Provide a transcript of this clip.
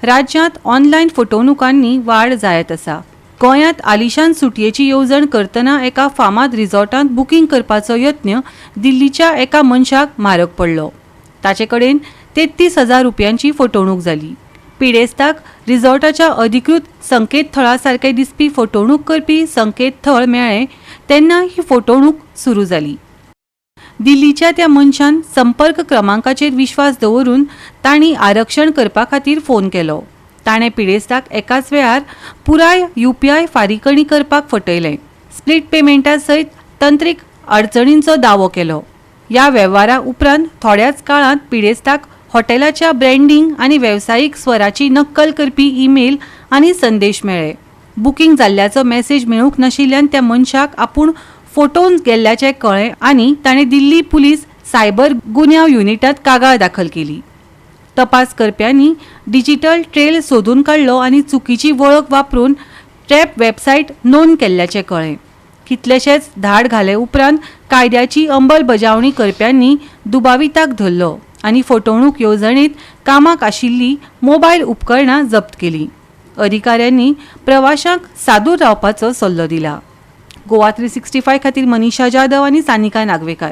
राज्यांत ऑनलायन फटवणुकांनी वाड जायत आसा। गोंयांत आलिशान सुटयेची येवजण करतना एका फामाद रिसॉर्टांत बुकींग करपाचो यत्न दिल्लीच्या एका मनशाक म्हारग पडलो। ताचे कडेन 33,000 रुपयांची फटवणूक जाली। पिडेस्ताक रिसॉर्टाच्या अधिकृत संकेतथळा सारके दिसपी फटवणूक करपी संकेतथळ मेळ्ळे तेन्ना ही फटवणूक सुरू जाली। दिल्लीच्या त्या मनशान संपर्क क्रमांकाचेर विश्वास दवरून तांणी आरक्षण करपा खातीर फोन केलो। ताणें पिडेस्ताक एकाच वेळार पुराय UPI फारीकणी करपाक फटयलें। स्प्लिट पेमेंटा सयत तंत्रीक अडचणींचो दावो केलो। ह्या वेव्हारा उपरांत थोड्याच काळांत पिडेस्ताक हॉटेलाच्या ब्रँडिंग आनी वेवसायीक स्वराची नक्कल करपी ईमेल आनी संदेश मेळ्ळे। बुकींग जाल्ल्याचो मेसेज मेळूंक नाशिल्ल्यान त्या मनशाक आपूण फटोवन गेल्ल्याचें कळ्ळें आनी ताणें दिल्ली पुलीस सायबर गुन्यांव युनिटांत कागाळ दाखल केली। तपास करप्यांनी डिजिटल ट्रेल सोदून काडलो आनी चुकीची वळख वापरून ट्रॅप वेबसायट नोंद केल्ल्याचें कळ्ळें। कितलेशेच धाड घाले उपरांत कायद्याची अंमलबजावणी करप्यांनी दुबाविताक धरलो आनी फटवणूक येवजणेंत कामाक आशिल्लीं मोबायल उपकरणां जप्त केलीं। अधिकाऱ्यांनी प्रवाशांक सादूर रावपाचो सल्लो दिला। गोवा 365 खातीर मनीषा जाधव आनी सानिका नागवेकर।